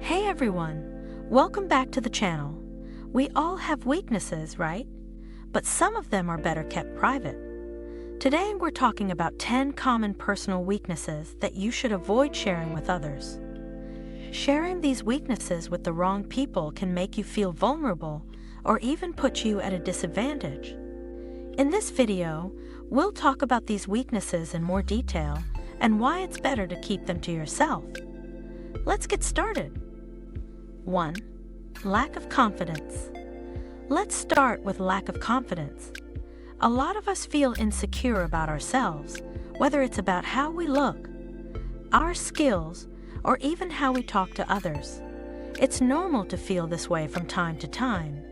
Hey everyone, welcome back to the channel. We all have weaknesses, right? But some of them are better kept private. Today we're talking about 10 common personal weaknesses that you should avoid sharing with others. Sharing these weaknesses with the wrong people can make you feel vulnerable or even put you at a disadvantage. In this video, we'll talk about these weaknesses in more detail and why it's better to keep them to yourself. Let's get started. 1. Lack of confidence. Let's start with lack of confidence. A lot of us feel insecure about ourselves, whether it's about how we look, our skills, or even how we talk to others. It's normal to feel this way from time to time.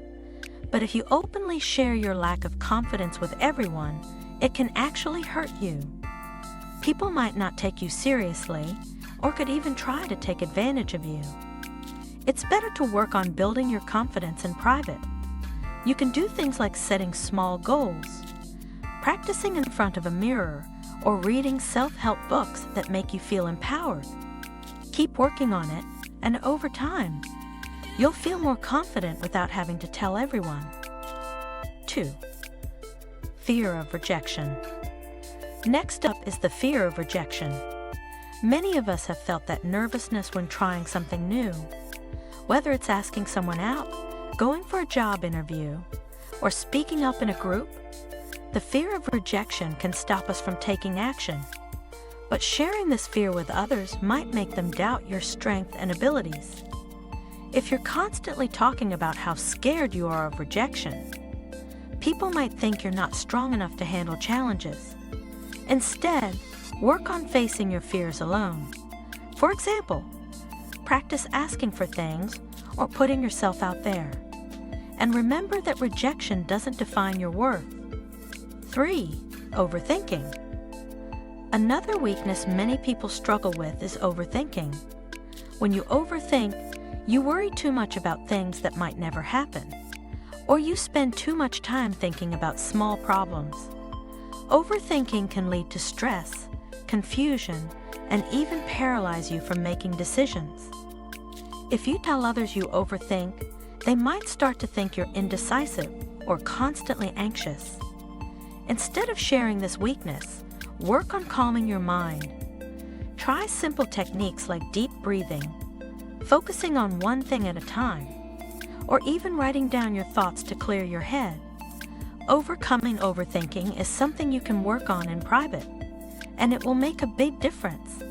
But if you openly share your lack of confidence with everyone, it can actually hurt you. People might not take you seriously, or could even try to take advantage of you. It's better to work on building your confidence in private. You can do things like setting small goals, practicing in front of a mirror, or reading self-help books that make you feel empowered. Keep working on it, and over time, you'll feel more confident without having to tell everyone. 2. Fear of rejection. Next up is the fear of rejection. Many of us have felt that nervousness when trying something new. Whether it's asking someone out, going for a job interview, or speaking up in a group, the fear of rejection can stop us from taking action. But sharing this fear with others might make them doubt your strength and abilities. If you're constantly talking about how scared you are of rejection, people might think you're not strong enough to handle challenges. Instead, work on facing your fears alone. For example, practice asking for things or putting yourself out there. And remember that rejection doesn't define your worth. 3. Overthinking. Another weakness many people struggle with is overthinking. When you overthink, you worry too much about things that might never happen, or you spend too much time thinking about small problems. Overthinking can lead to stress, confusion, and even paralyze you from making decisions. If you tell others you overthink, they might start to think you're indecisive or constantly anxious. Instead of sharing this weakness, work on calming your mind. Try simple techniques like deep breathing, focusing on one thing at a time, or even writing down your thoughts to clear your head. Overcoming overthinking is something you can work on in private, and it will make a big difference.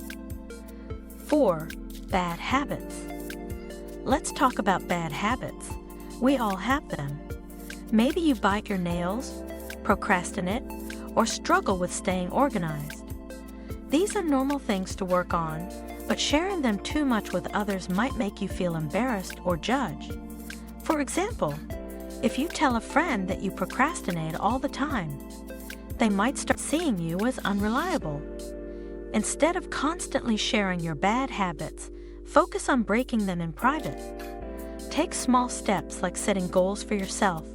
4. Bad habits. Let's talk about bad habits. We all have them. Maybe you bite your nails, procrastinate, or struggle with staying organized. These are normal things to work on, but sharing them too much with others might make you feel embarrassed or judged. For example, if you tell a friend that you procrastinate all the time, they might start seeing you as unreliable. Instead of constantly sharing your bad habits, focus on breaking them in private. Take small steps like setting goals for yourself,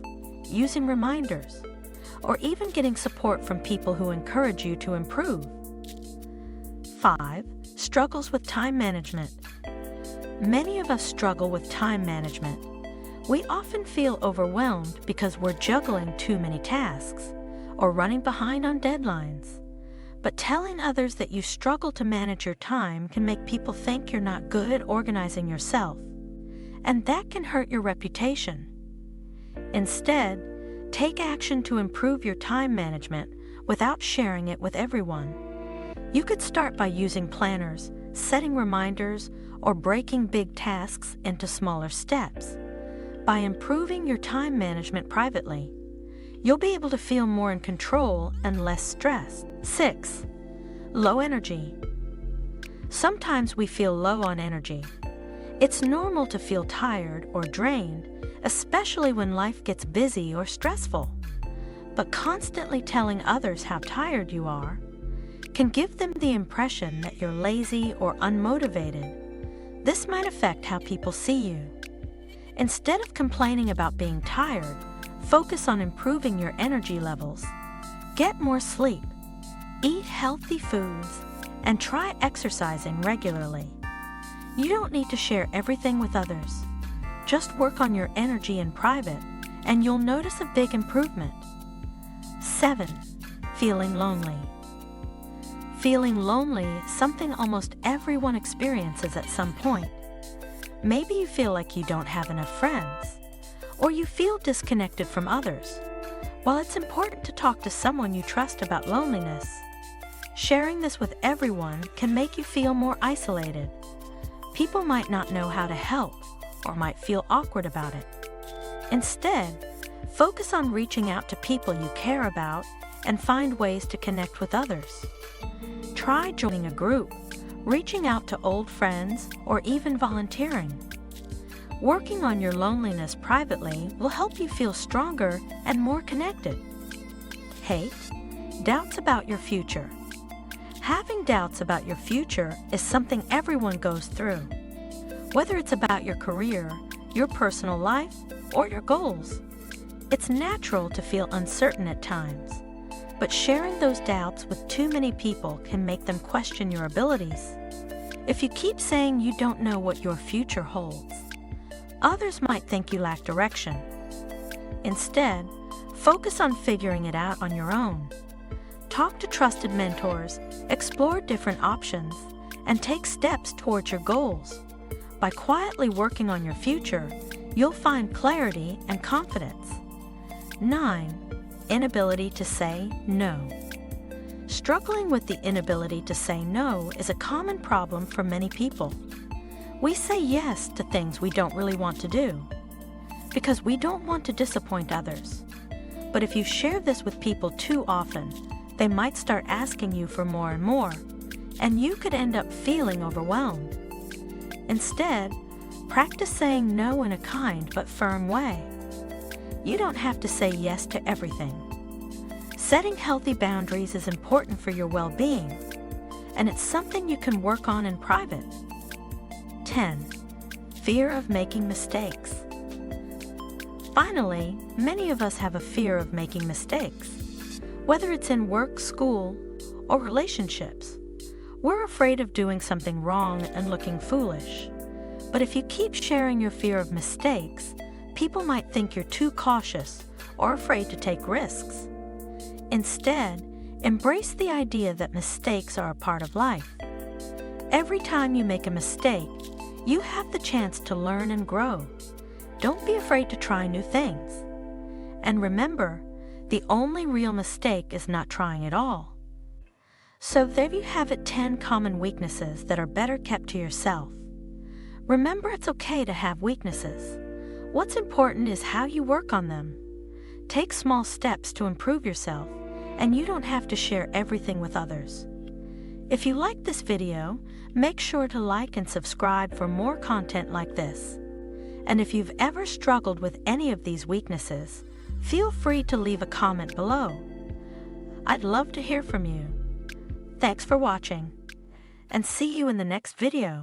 using reminders, or even getting support from people who encourage you to improve. 5. Struggles with time management. Many of us struggle with time management. We often feel overwhelmed because we're juggling too many tasks or running behind on deadlines. But telling others that you struggle to manage your time can make people think you're not good at organizing yourself, and that can hurt your reputation. Instead, take action to improve your time management without sharing it with everyone. You could start by using planners, setting reminders, or breaking big tasks into smaller steps. By improving your time management privately, you'll be able to feel more in control and less stressed. 6. Low energy. Sometimes we feel low on energy. It's normal to feel tired or drained, especially when life gets busy or stressful. But constantly telling others how tired you are can give them the impression that you're lazy or unmotivated. This might affect how people see you. Instead of complaining about being tired, focus on improving your energy levels. Get more sleep, eat healthy foods, and try exercising regularly. You don't need to share everything with others. Just work on your energy in private, and you'll notice a big improvement. 7. Feeling lonely. Feeling lonely is something almost everyone experiences at some point. Maybe you feel like you don't have enough friends, or you feel disconnected from others. While it's important to talk to someone you trust about loneliness, sharing this with everyone can make you feel more isolated. People might not know how to help, or might feel awkward about it. Instead, focus on reaching out to people you care about and find ways to connect with others. Try joining a group, reaching out to old friends, or even volunteering. Working on your loneliness privately will help you feel stronger and more connected. 8. Doubts about your future. Having doubts about your future is something everyone goes through. Whether it's about your career, your personal life, or your goals. It's natural to feel uncertain at times, but sharing those doubts with too many people can make them question your abilities. If you keep saying you don't know what your future holds, others might think you lack direction. Instead, focus on figuring it out on your own. Talk to trusted mentors, explore different options, and take steps towards your goals. By quietly working on your future, you'll find clarity and confidence. 9. Inability to say no. Struggling with the inability to say no is a common problem for many people. We say yes to things we don't really want to do because we don't want to disappoint others. But if you share this with people too often, they might start asking you for more and more, and you could end up feeling overwhelmed. Instead, practice saying no in a kind but firm way. You don't have to say yes to everything. Setting healthy boundaries is important for your well-being, and it's something you can work on in private. 10. Fear of making mistakes. Finally, many of us have a fear of making mistakes. Whether it's in work, school, or relationships, we're afraid of doing something wrong and looking foolish. But if you keep sharing your fear of mistakes, people might think you're too cautious or afraid to take risks. Instead, embrace the idea that mistakes are a part of life. Every time you make a mistake, you have the chance to learn and grow. Don't be afraid to try new things. And remember, the only real mistake is not trying at all. So there you have it, 10 common weaknesses that are better kept to yourself. Remember, it's okay to have weaknesses. What's important is how you work on them. Take small steps to improve yourself, and you don't have to share everything with others. If you like this video, make sure to like and subscribe for more content like this. And if you've ever struggled with any of these weaknesses, feel free to leave a comment below. I'd love to hear from you. Thanks for watching, and see you in the next video.